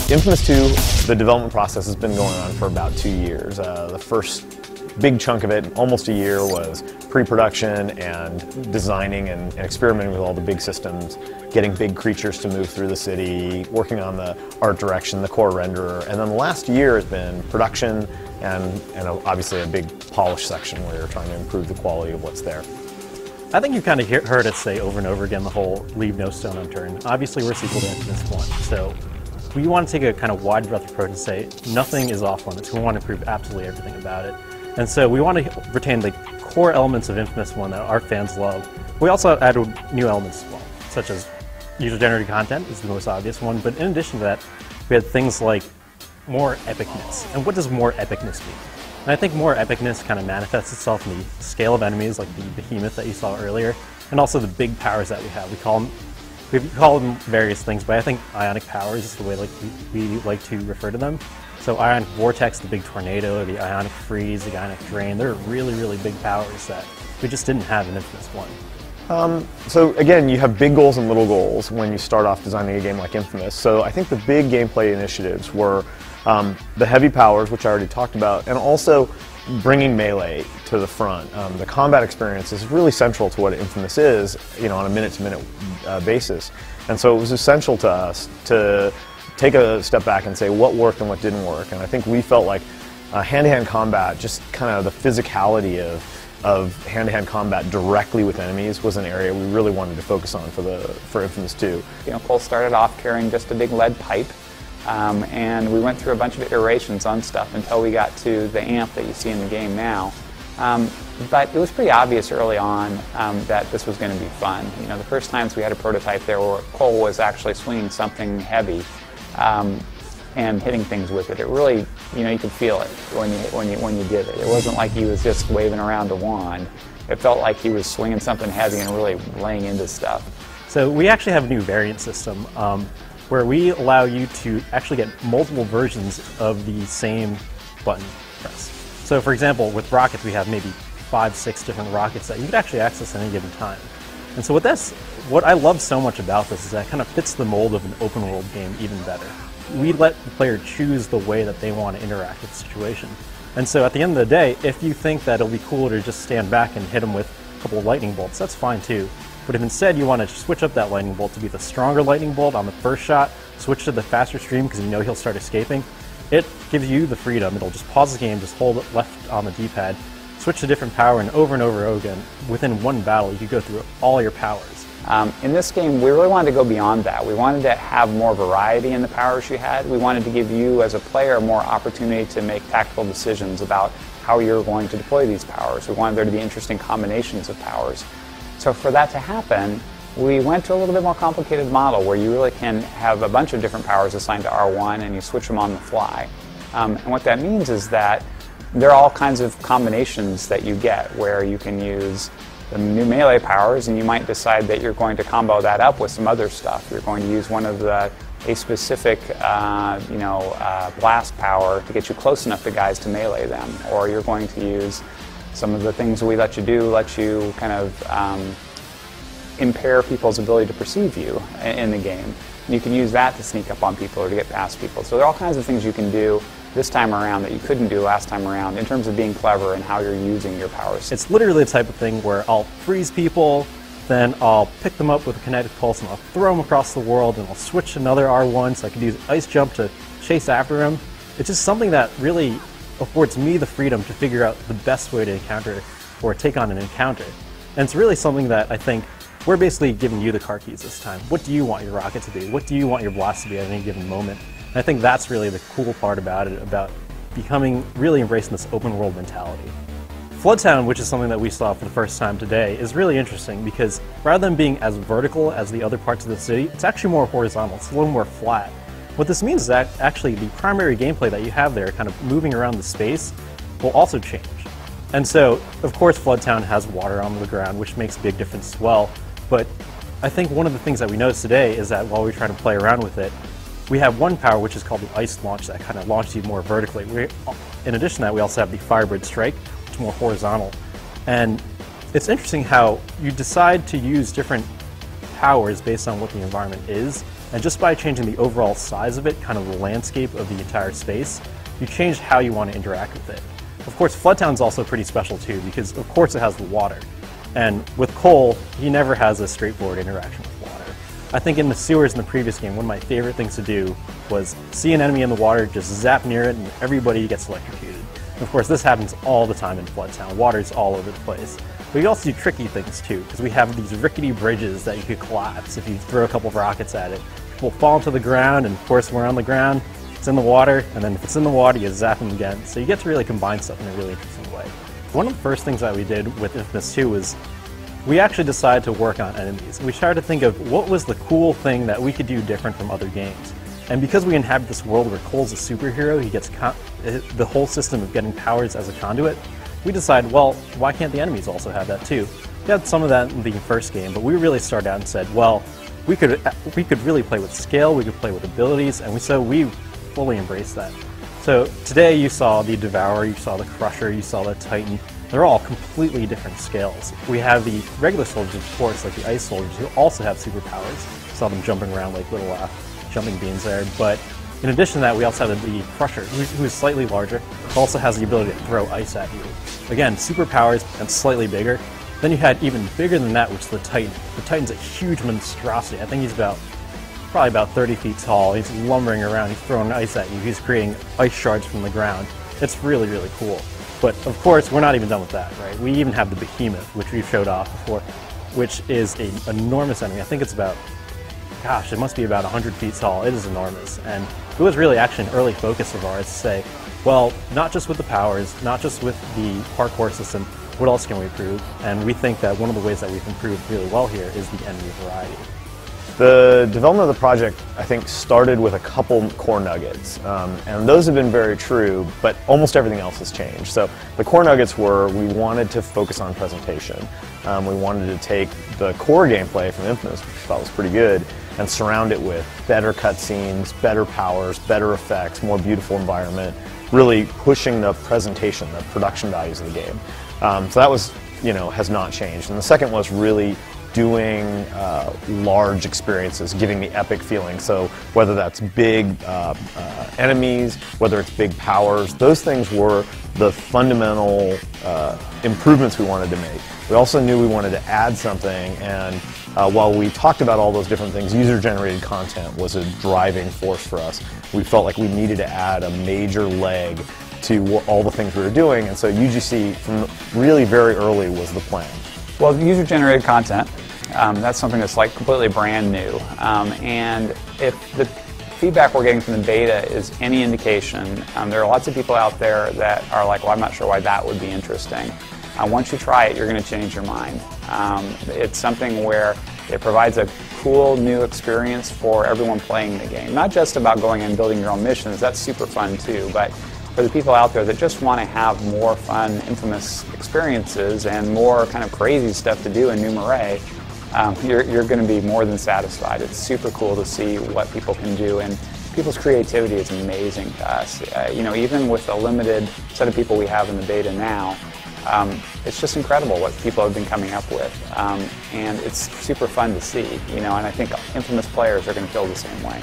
inFamous 2, the development process has been going on for about 2 years. The first big chunk of it, almost a year, was pre-production and designing and experimenting with all the big systems, getting big creatures to move through the city, working on the art direction, the core renderer, and then the last year has been production and obviously a big polish section where you're trying to improve the quality of what's there. I think you've kind of heard us say over and over again the whole leave no stone unturned. Obviously we're a sequel to inFamous 1, so we want to take a kind of wide breadth approach and say nothing is off limits. We want to improve absolutely everything about it. And so we want to retain the core elements of inFamous 1 that our fans love. We also added new elements as well, such as user-generated content is the most obvious one, but in addition to that, we had things like more epicness. And what does more epicness mean? And I think more epicness kind of manifests itself in the scale of enemies, like the behemoth that you saw earlier, and also the big powers that we have. We call them various things, but I think ionic powers is the way we like to refer to them. So Ionic Vortex, the big tornado, the Ionic Freeze, the Ionic Drain, they're really, really big powers that we just didn't have in inFamous 1. So again, you have big goals and little goals when you start off designing a game like inFamous. So I think the big gameplay initiatives were the heavy powers, which I already talked about, and also bringing melee to the front. The combat experience is really central to what inFamous is, on a minute-to-minute basis. And so it was essential to us to take a step back and say what worked and what didn't work. And I think we felt like hand-to-hand combat, just kind of the physicality of hand-to-hand combat directly with enemies, was an area we really wanted to focus on for inFamous 2. Cole started off carrying just a big lead pipe, and we went through a bunch of iterations on stuff until we got to the amp that you see in the game now. But it was pretty obvious early on that this was going to be fun. The first times we had a prototype there where Cole was actually swinging something heavy and hitting things with it. It really, you could feel it when you did it. It wasn't like he was just waving around a wand. It felt like he was swinging something heavy and really laying into stuff. So we actually have a new variant system where we allow you to actually get multiple versions of the same button press. So for example, with rockets, we have maybe 5, 6 different rockets that you could actually access at any given time. And so what I love so much about this is that it kind of fits the mold of an open world game even better. We let the player choose the way that they want to interact with the situation. And so at the end of the day, if you think that it'll be cooler to just stand back and hit them with a couple of lightning bolts, that's fine too. But if instead you want to switch up that lightning bolt to be the stronger lightning bolt on the first shot, switch to the faster stream because he'll start escaping, it gives you the freedom. It'll just pause the game, just hold it left on the D-pad, switch to different power, and over again, within one battle, you could go through all your powers. In this game, we really wanted to go beyond that. We wanted to have more variety in the powers you had. We wanted to give you, as a player, more opportunity to make tactical decisions about how you're going to deploy these powers. We wanted there to be interesting combinations of powers. So for that to happen, we went to a little bit more complicated model where you really can have a bunch of different powers assigned to R1 and you switch them on the fly. And what that means is that there are all kinds of combinations that you get where you can use the new melee powers and you might decide that you're going to combo that up with some other stuff. You're going to use a specific blast power to get you close enough to guys to melee them, or you're going to use some of the things we let you kind of impair people's ability to perceive you in the game. You can use that to sneak up on people or to get past people. So there are all kinds of things you can do this time around that you couldn't do last time around in terms of being clever and how you're using your powers. It's literally the type of thing where I'll freeze people, then I'll pick them up with a kinetic pulse and I'll throw them across the world, and I'll switch to another R1 so I can use ice jump to chase after him. It's just something that really affords me the freedom to figure out the best way to encounter or take on an encounter. And it's really something that I think we're basically giving you the car keys this time. What do you want your rocket to be? What do you want your blast to be at any given moment? And I think that's really the cool part about it, about really embracing this open world mentality. Floodtown, which is something that we saw for the first time today, is really interesting because rather than being as vertical as the other parts of the city, it's actually more horizontal. It's a little more flat. What this means is that actually the primary gameplay that you have there, kind of moving around the space, will also change. And so, of course, Floodtown has water on the ground, which makes a big difference as well. But I think one of the things that we noticed today is that while we're trying to play around with it, we have one power which is called the Ice Launch that kind of launches you more vertically. In addition to that, we also have the Firebird Strike, which is more horizontal. And it's interesting how you decide to use different powers based on what the environment is, And just by changing the overall size of it, kind of the landscape of the entire space, you changed how you want to interact with it. Of course, Floodtown's also pretty special too, because of course it has the water. And with Cole, he never has a straightforward interaction with water. I think in the sewers in the previous game, one of my favorite things to do was see an enemy in the water, just zap near it, and everybody gets electrocuted. And of course, this happens all the time in Floodtown. Water's all over the place. But you also do tricky things too, because we have these rickety bridges that you could collapse if you throw a couple of rockets at it. People fall to the ground, and of course, we're on the ground, it's in the water, and then if it's in the water, you zap them again. So you get to really combine stuff in a really interesting way. One of the first things that we did with inFamous 2 was we actually decided to work on enemies. We started to think of what was the cool thing that we could do different from other games. And because we inhabit this world where Cole's a superhero, he gets the whole system of getting powers as a conduit, we decided, well, why can't the enemies also have that too? We had some of that in the first game, but we really started out and said, well, we could really play with scale, we could play with abilities, and so we fully embraced that. So today you saw the Devourer, you saw the Crusher, you saw the Titan. They're all completely different scales. We have the regular soldiers, of course, like the ice soldiers, who also have superpowers. You saw them jumping around like little jumping beans there. But in addition to that, we also have the Crusher, who is slightly larger, but also has the ability to throw ice at you. Again, superpowers and slightly bigger. Then you had even bigger than that, which is the Titan. The Titan's a huge monstrosity. I think he's probably about 30 feet tall. He's lumbering around, he's throwing ice at you, he's creating ice shards from the ground. It's really, really cool. But of course, we're not even done with that, right? We even have the Behemoth, which we've showed off before, which is an enormous enemy. I think it's about, gosh, it must be about 100 feet tall. It is enormous. And it was really actually an early focus of ours to say, well, not just with the powers, not just with the parkour system, what else can we improve? And we think that one of the ways that we've improved really well here is the enemy variety. The development of the project, I think, started with a couple core nuggets, and those have been very true, but almost everything else has changed. So the core nuggets were we wanted to focus on presentation. We wanted to take the core gameplay from inFamous, which we thought was pretty good, and surround it with better cutscenes, better powers, better effects, more beautiful environment, really pushing the presentation, the production values of the game. So that was, has not changed. And the second was really doing large experiences, giving the epic feeling. So whether that's big enemies, whether it's big powers, those things were the fundamental improvements we wanted to make. We also knew we wanted to add something, and while we talked about all those different things, user-generated content was a driving force for us. We felt like we needed to add a major leg to all the things we were doing, and so UGC from really very early was the plan. Well, user-generated content, that's something that's like completely brand new, and if the feedback we're getting from the beta is any indication, there are lots of people out there that are like, well, I'm not sure why that would be interesting. Once you try it, you're going to change your mind. It's something where it provides a cool new experience for everyone playing the game. Not just about going and building your own missions, that's super fun too, but for the people out there that just want to have more fun inFamous experiences and more kind of crazy stuff to do in New Marais, you're going to be more than satisfied. It's super cool to see what people can do, and people's creativity is amazing to us. Even with the limited set of people we have in the beta now, it's just incredible what people have been coming up with, and it's super fun to see. And I think inFamous players are going to feel the same way.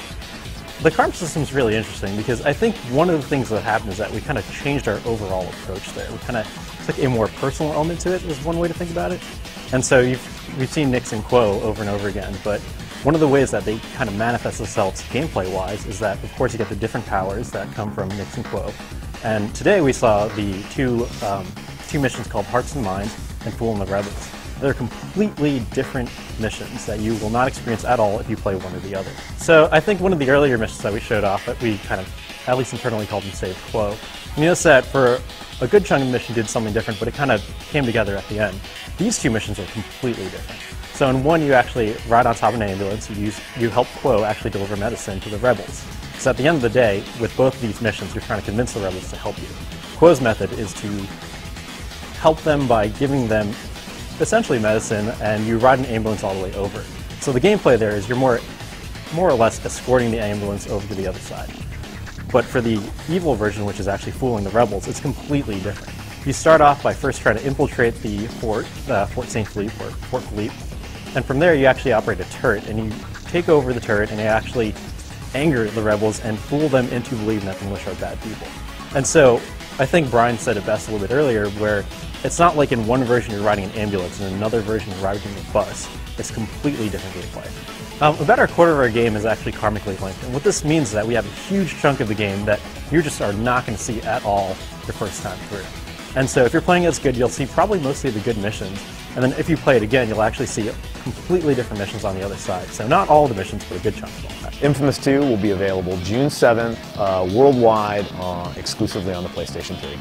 The CARM system is really interesting because I think one of the things that happened is that we kind of changed our overall approach there. We kind of took a more personal element to it, is one way to think about it. And so we've seen Nyx and Quo over and over again, but one of the ways that they kind of manifest themselves gameplay-wise is that, of course, you get the different powers that come from Nyx and Quo. And today we saw the two missions called Hearts and Minds and Fool and the Rebels. They're completely different missions that you will not experience at all if you play one or the other. So I think one of the earlier missions that we showed off that we kind of, at least internally, called them Save Quo. You notice that for a good chunk of the mission did something different, but it kind of came together at the end. These two missions are completely different. So in one, you actually ride on top of an ambulance, you help Quo actually deliver medicine to the rebels. Because at the end of the day, with both of these missions, you're trying to convince the rebels to help you. Quo's method is to help them by giving them essentially medicine, and you ride an ambulance all the way over. So the gameplay there is you're more or less escorting the ambulance over to the other side. But for the evil version, which is actually fooling the rebels, it's completely different. You start off by first trying to infiltrate the fort, Fort St. Philippe, or Fort Philippe, and from there you actually operate a turret, and you take over the turret and you actually anger the rebels and fool them into believing that the militia are bad people. And so I think Brian said it best a little bit earlier, where it's not like in one version you're riding an ambulance and in another version you're riding a bus. It's completely different gameplay. About a quarter of our game is actually karmically linked, and what this means is that we have a huge chunk of the game that you just are not going to see at all your first time through. And so if you're playing as good, you'll see probably mostly the good missions, and then if you play it again, you'll actually see completely different missions on the other side. So not all the missions, but a good chunk of all that. inFamous 2 will be available June 7th, worldwide, exclusively on the PlayStation 3.